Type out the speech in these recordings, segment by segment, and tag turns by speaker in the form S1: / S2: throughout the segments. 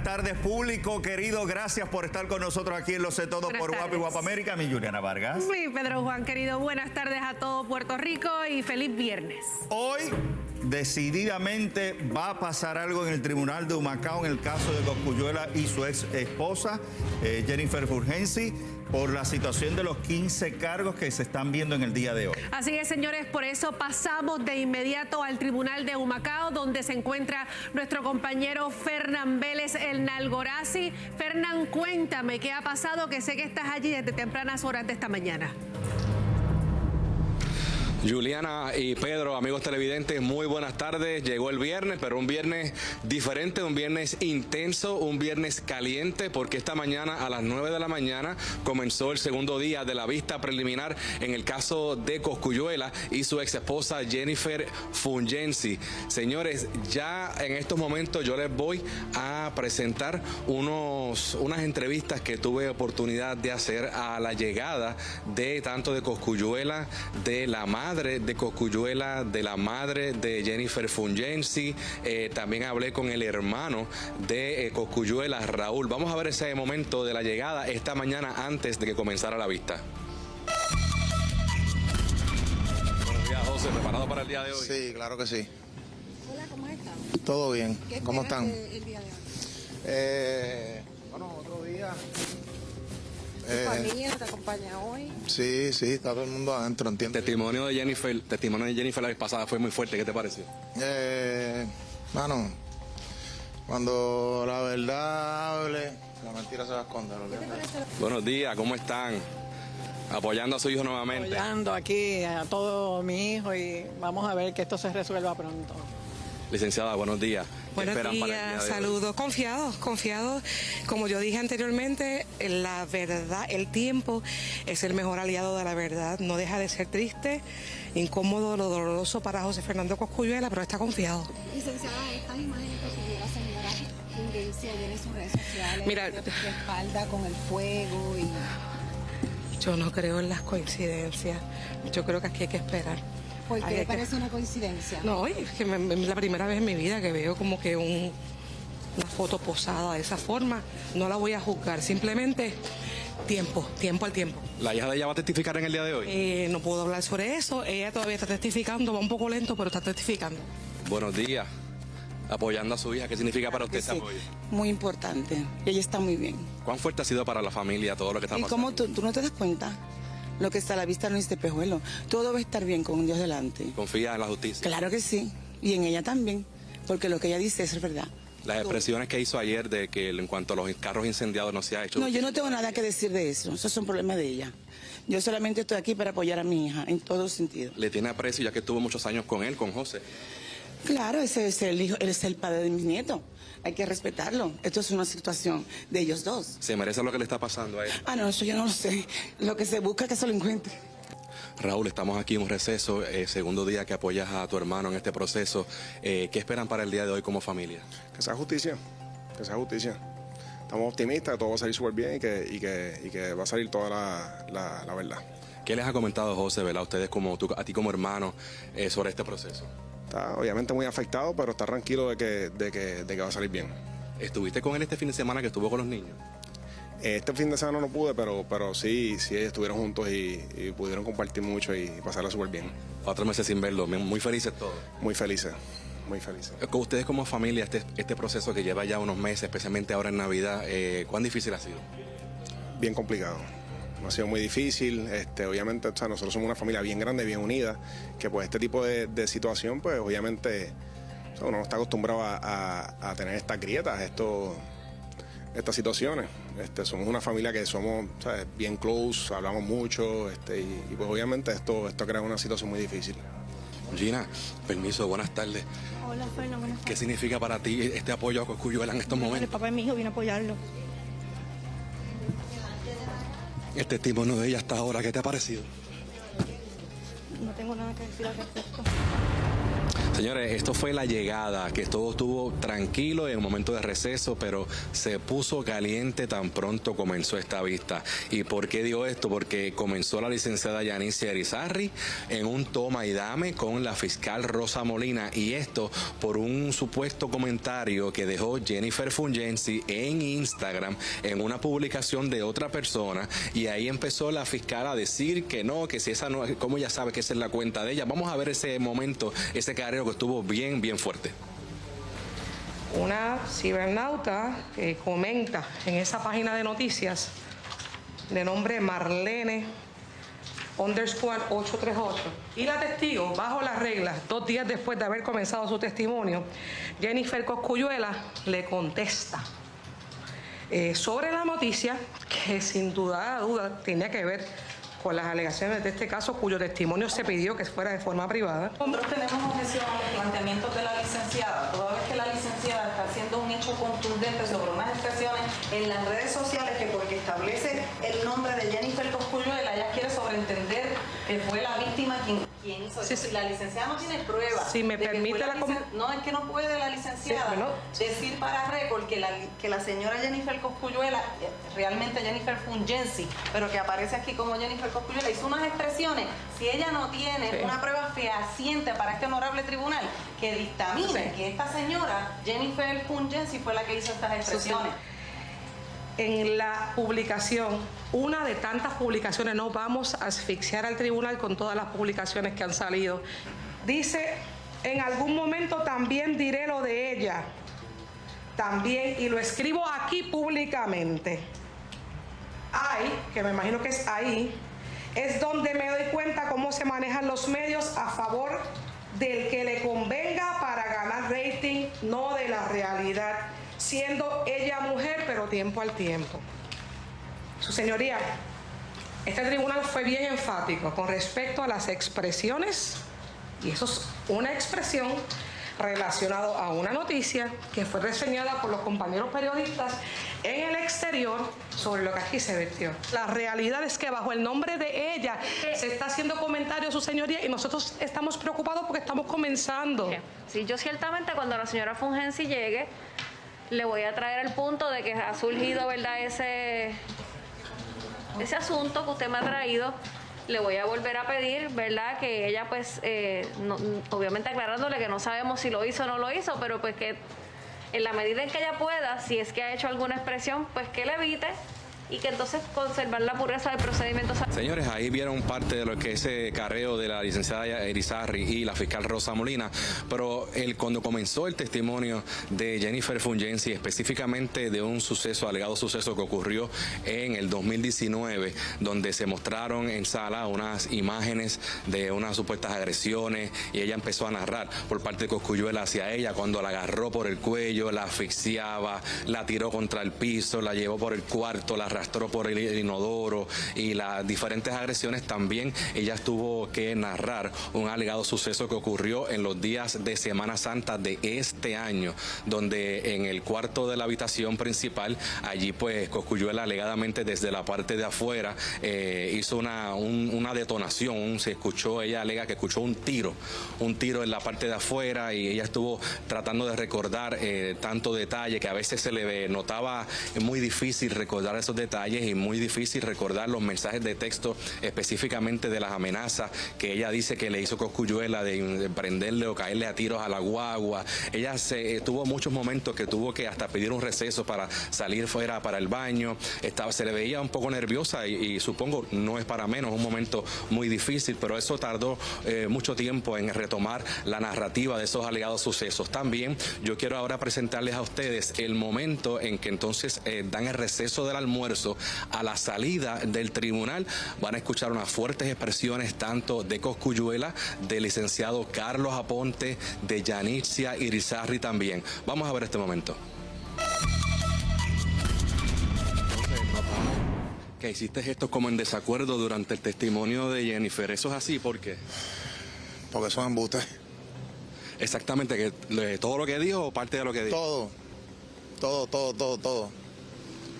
S1: tardes, público querido. Gracias por estar con nosotros aquí en Lo Sé Todo por Guapa y Guapa América. Mi Juliana Vargas.
S2: Sí, Pedro Juan, querido. Buenas tardes a todo Puerto Rico y feliz viernes.
S1: Hoy, decididamente, va a pasar algo en el Tribunal de Humacao en el caso de Cosculluela y su ex esposa, Jennifer Fulgenci, por la situación de los 15 cargos que se están viendo en el día de hoy.
S2: Así es, señores, por eso pasamos de inmediato al Tribunal de Humacao, donde se encuentra nuestro compañero Fernán Vélez, el Nalgorazi. Fernán, cuéntame qué ha pasado, que sé que estás allí desde tempranas horas de esta mañana.
S3: Juliana y Pedro, amigos televidentes, muy buenas tardes. Llegó el viernes, pero un viernes diferente, un viernes intenso, un viernes caliente, porque esta mañana a las 9 de la mañana comenzó el segundo día de la vista preliminar en el caso de Cosculluela y su ex esposa Jennifer Fulgenci. Señores, ya en estos momentos yo les voy a presentar unas entrevistas que tuve oportunidad de hacer a la llegada de tanto de Cosculluela, de la madre de Cosculluela, de la madre de Jennifer Fulgenci. También hablé con el hermano de Cosculluela, Raúl. Vamos a ver ese momento de la llegada esta mañana antes de que comenzara la vista. Buenos días, José. ¿Preparado para el día de hoy?
S4: Sí, claro que sí.
S5: Hola, ¿cómo están?
S4: Todo bien. ¿Cómo están?
S5: El día de hoy?
S4: Bueno, otro día.
S5: ¿Tu familia te acompaña hoy?
S4: Sí, está todo el mundo adentro, entiendo.
S3: Testimonio de Jennifer la vez pasada fue muy fuerte. ¿Qué te pareció?
S4: Mano, cuando la verdad hable, la mentira se va a esconder.
S3: Buenos días, ¿cómo están? Apoyando a su hijo nuevamente.
S6: Apoyando aquí a todo mi hijo y vamos a ver que esto se resuelva pronto.
S3: Licenciada, buenos días.
S7: Buenos días, saludos. Confiados. Como yo dije anteriormente, la verdad, el tiempo es el mejor aliado de la verdad. No deja de ser triste, incómodo, lo doloroso para José Fernando Cosculluela, pero está confiado.
S5: Licenciada, estas imágenes que subió la señora Fulgenci ayer en sus redes sociales,
S7: Mira,
S5: de espalda con el fuego y...
S7: Yo no creo en las coincidencias. Yo creo que aquí hay que esperar.
S5: ¿Por qué le parece una coincidencia?
S7: No, es que es la primera vez en mi vida que veo como que una foto posada de esa forma. No la voy a juzgar, simplemente tiempo al tiempo.
S3: ¿La hija de ella va a testificar en el día de hoy?
S7: No puedo hablar sobre eso. Ella todavía está testificando, va un poco lento, pero está testificando.
S3: Buenos días. Apoyando a su hija, ¿qué significa para usted
S8: Sí,
S3: este apoyo?
S8: muy importante. Ella está muy bien.
S3: ¿Cuán fuerte ha sido para la familia todo lo que está
S8: ¿Y
S3: pasando?
S8: cómo tú no te das cuenta? Lo que está a la vista no es de pejuelo. Todo va a estar bien con Dios delante.
S3: ¿Confía en la justicia?
S8: Claro que sí. Y en ella también. Porque lo que ella dice es verdad.
S3: Las expresiones que hizo ayer de que en cuanto a los carros incendiados no se ha hecho...
S8: No, yo no tengo nada que decir de eso. Eso es un problema de ella. Yo solamente estoy aquí para apoyar a mi hija en todo sentido.
S3: Le tiene aprecio ya que estuvo muchos años con él, con José.
S8: Claro, ese es el hijo, él es el padre de mis nietos. Hay que respetarlo. Esto es una situación de ellos dos.
S3: ¿Se merece lo que le está pasando a él?
S8: No, eso yo no lo sé. Lo que se busca es que se lo encuentre.
S3: Raúl, estamos aquí en un receso, segundo día que apoyas a tu hermano en este proceso. ¿Qué esperan para el día de hoy como familia?
S9: Que sea justicia, Estamos optimistas que todo va a salir súper bien y que va a salir toda la verdad.
S3: ¿Qué les ha comentado José, verdad, ustedes a ti como hermano, sobre este proceso?
S9: Está obviamente muy afectado, pero está tranquilo de que va a salir bien.
S3: ¿Estuviste con él este fin de semana que estuvo con los niños?
S9: Este fin de semana no pude, pero sí ellos estuvieron juntos y pudieron compartir mucho y pasarla súper bien.
S3: 4 meses sin verlo, muy felices todos.
S9: Muy felices.
S3: Con ustedes como familia, este proceso que lleva ya unos meses, especialmente ahora en Navidad, ¿cuán difícil ha sido?
S9: Bien complicado. Ha sido muy difícil. Obviamente, nosotros somos una familia bien grande, bien unida, que pues este tipo de situación, pues obviamente uno no está acostumbrado a tener estas grietas, estas situaciones. Somos una familia que somos, ¿sabes?, bien close, hablamos mucho, y pues obviamente esto crea una situación muy difícil.
S3: Gina, permiso, buenas tardes.
S10: Hola, Fernando, buenas tardes.
S3: ¿Qué significa para ti este apoyo a Cosculluela en estos momentos?
S10: El papá de mi hijo vino a apoyarlo.
S3: El testimonio de ella hasta ahora, ¿qué te ha parecido?
S10: No tengo nada que decir al respecto.
S3: Señores, esto fue la llegada, que todo estuvo tranquilo en un momento de receso, pero se puso caliente tan pronto comenzó esta vista. ¿Y por qué digo esto? Porque comenzó la licenciada Yanicia Irizarry en un toma y dame con la fiscal Rosa Molina, y esto por un supuesto comentario que dejó Jennifer Fungensi en Instagram en una publicación de otra persona, y ahí empezó la fiscal a decir que no, que si esa no, como ella sabe que esa es la cuenta de ella. Vamos a ver ese momento, ese careo que estuvo bien fuerte.
S7: Una cibernauta que comenta en esa página de noticias de nombre Marlene _838, y la testigo, bajo las reglas, 2 días después de haber comenzado su testimonio, Jennifer Cosculluela le contesta sobre la noticia que sin duda tenía que ver con las alegaciones de este caso, cuyo testimonio se pidió que fuera de forma privada.
S11: Nosotros tenemos objeción a los planteamientos de la licenciada, toda vez que la licenciada está haciendo un hecho contundente sobre unas expresiones en las redes sociales que porque establece el nombre de Jennifer Cosculluela, ella quiere sobreentender que fue la víctima quien hizo eso. Si la licenciada no tiene pruebas,
S7: si me permite
S11: no, es que no puede la licenciada decir para récord que la señora Jennifer Cosculluela, realmente Jennifer Fungensi, pero que aparece aquí como Jennifer Cosculluela, hizo unas expresiones. Si ella no tiene una prueba fehaciente para este honorable tribunal que dictamine que esta señora Jennifer Fungensi fue la que hizo estas expresiones.
S7: En la publicación, una de tantas publicaciones, no vamos a asfixiar al tribunal con todas las publicaciones que han salido. Dice, en algún momento también diré lo de ella, también, y lo escribo aquí públicamente. Ahí, que me imagino que es ahí, es donde me doy cuenta cómo se manejan los medios a favor del que le convenga para ganar rating, no de la realidad, siendo ella mujer, pero tiempo al tiempo. Su señoría, este tribunal fue bien enfático con respecto a las expresiones, y eso es una expresión relacionada a una noticia que fue reseñada por los compañeros periodistas en el exterior sobre lo que aquí se vertió. La realidad es que bajo el nombre de ella se está haciendo comentarios, su señoría, y nosotros estamos preocupados porque estamos comenzando.
S12: Sí, yo ciertamente cuando la señora Fungensi llegue, le voy a traer el punto de que ha surgido, ¿verdad?, ese asunto que usted me ha traído. Le voy a volver a pedir, ¿verdad?, que ella, pues, obviamente aclarándole que no sabemos si lo hizo o no lo hizo, pero pues que en la medida en que ella pueda, si es que ha hecho alguna expresión, pues que le evite y que entonces conservar la pureza del procedimiento.
S3: Señores, ahí vieron parte de lo que es ese careo de la licenciada Irizarry y la fiscal Rosa Molina, pero cuando comenzó el testimonio de Jennifer Fungensi, específicamente de un suceso, alegado suceso que ocurrió en el 2019, donde se mostraron en sala unas imágenes de unas supuestas agresiones, y ella empezó a narrar por parte de Cosculluela hacia ella, cuando la agarró por el cuello, la asfixiaba, la tiró contra el piso, la llevó por el cuarto, la arrastró por el inodoro, y las diferentes agresiones. También ella tuvo que narrar un alegado suceso que ocurrió en los días de Semana Santa de este año, donde en el cuarto de la habitación principal, allí pues Cosculluela alegadamente desde la parte de afuera hizo una detonación, se escuchó, ella alega que escuchó un tiro en la parte de afuera, y ella estuvo tratando de recordar tanto detalle que a veces se le notaba muy difícil recordar esos detalles, y muy difícil recordar los mensajes de texto específicamente de las amenazas que ella dice que le hizo Cosculluela de prenderle o caerle a tiros a la guagua. Ella tuvo muchos momentos que tuvo que hasta pedir un receso para salir fuera para el baño. Se le veía un poco nerviosa, y supongo no es para menos, un momento muy difícil, pero eso tardó mucho tiempo en retomar la narrativa de esos alegados sucesos. También yo quiero ahora presentarles a ustedes el momento en que entonces dan el receso del almuerzo. A la salida del tribunal van a escuchar unas fuertes expresiones tanto de Cosculluela, del licenciado Carlos Aponte, de Yanicia Irizarry también. Vamos a ver este momento. Que hiciste esto como en desacuerdo durante el testimonio de Jennifer. ¿Eso es así? ¿Por qué?
S4: Porque son embustes.
S3: Exactamente, que todo lo que dijo o parte de lo que dijo.
S4: Todo.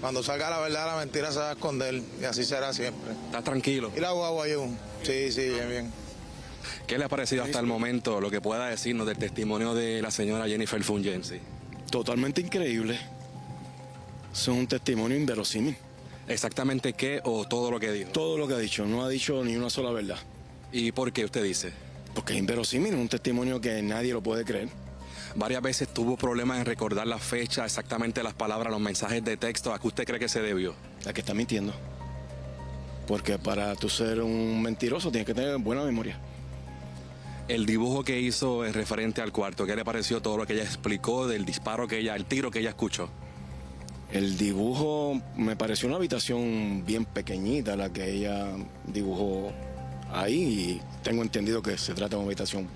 S4: Cuando salga la verdad, la mentira se va a esconder, y así será siempre.
S3: ¿Estás tranquilo?
S4: ¿Y la guagua, yo? Sí, bien.
S3: ¿Qué le ha parecido hasta el momento lo que pueda decirnos del testimonio de la señora Jennifer Fungensi?
S13: Totalmente increíble. Es un testimonio inverosímil.
S3: ¿Exactamente qué o todo lo que dijo?
S13: Todo lo que ha dicho, no ha dicho ni una sola verdad.
S3: ¿Y por qué usted dice?
S13: Porque es inverosímil, es un testimonio que nadie lo puede creer.
S3: Varias veces tuvo problemas en recordar la fecha, exactamente las palabras, los mensajes de texto. ¿A qué usted cree que se debió?
S13: A que está mintiendo. Porque para tú ser un mentiroso tienes que tener buena memoria.
S3: El dibujo que hizo en referente al cuarto, ¿qué le pareció todo lo que ella explicó del disparo que ella, el tiro que ella escuchó?
S13: El dibujo me pareció una habitación bien pequeñita la que ella dibujó ahí y tengo entendido que se trata de una habitación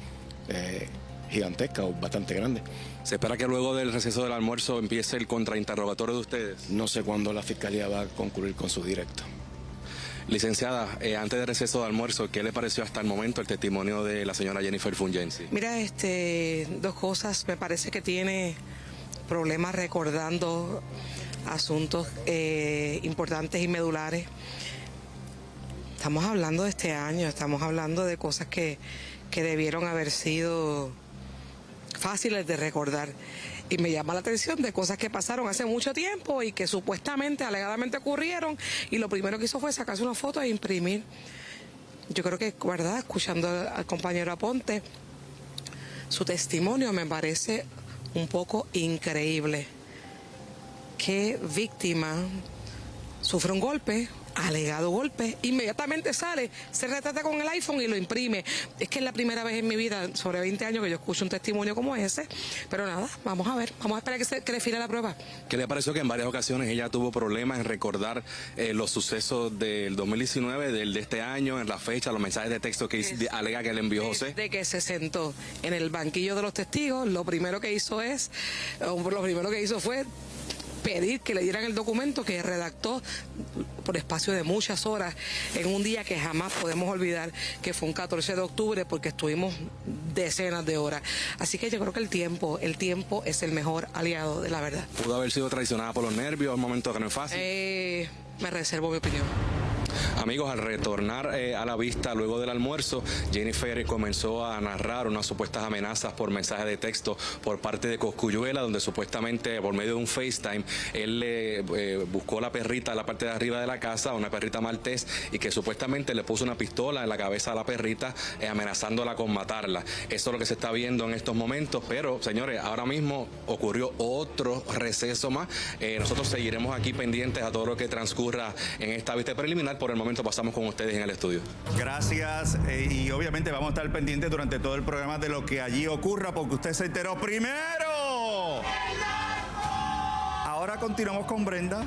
S13: gigantesca o bastante grande.
S3: ¿Se espera que luego del receso del almuerzo empiece el contrainterrogatorio de ustedes?
S13: No sé cuándo la fiscalía va a concluir con su directo.
S3: Licenciada, antes del receso de almuerzo, ¿qué le pareció hasta el momento el testimonio de la señora Jennifer Fungensi?
S7: Mira, dos cosas. Me parece que tiene problemas recordando asuntos importantes y medulares. Estamos hablando de este año, estamos hablando de cosas que debieron haber sido fáciles de recordar. Y me llama la atención de cosas que pasaron hace mucho tiempo y que supuestamente, alegadamente ocurrieron, y lo primero que hizo fue sacarse una foto e imprimir. Yo creo que, ¿verdad?, escuchando al compañero Aponte, su testimonio me parece un poco increíble. Que víctima sufre un golpe, alegado golpe, inmediatamente sale, se retrata con el iPhone y lo imprime. Es que es la primera vez en mi vida, sobre 20 años, que yo escucho un testimonio como ese. Pero nada, vamos a ver, vamos a esperar que defina la prueba.
S3: ¿Qué le pareció que en varias ocasiones ella tuvo problemas en recordar los sucesos del 2019, del de este año, en la fecha, los mensajes de texto que alega que le envió José?
S7: Desde que se sentó en el banquillo de los testigos, lo primero que hizo fue pedir que le dieran el documento que redactó por espacio de muchas horas en un día que jamás podemos olvidar, que fue un 14 de octubre, porque estuvimos decenas de horas. Así que yo creo que el tiempo es el mejor aliado de la verdad.
S3: ¿Pudo haber sido traicionada por los nervios, un momento que no es fácil?
S7: Me reservo mi opinión.
S3: Amigos, al retornar a la vista luego del almuerzo, Jennifer comenzó a narrar unas supuestas amenazas por mensaje de texto por parte de Cosculluela, donde supuestamente por medio de un FaceTime él le buscó la perrita en la parte de arriba de la casa, una perrita maltés, y que supuestamente le puso una pistola en la cabeza a la perrita, amenazándola con matarla. Eso es lo que se está viendo en estos momentos, pero señores, ahora mismo ocurrió otro receso más. Nosotros seguiremos aquí pendientes a todo lo que transcurra en esta vista preliminar. Por el momento pasamos con ustedes en el estudio.
S1: Gracias, y obviamente vamos a estar pendientes durante todo el programa de lo que allí ocurra, porque usted se enteró primero. Ahora continuamos con Brenda.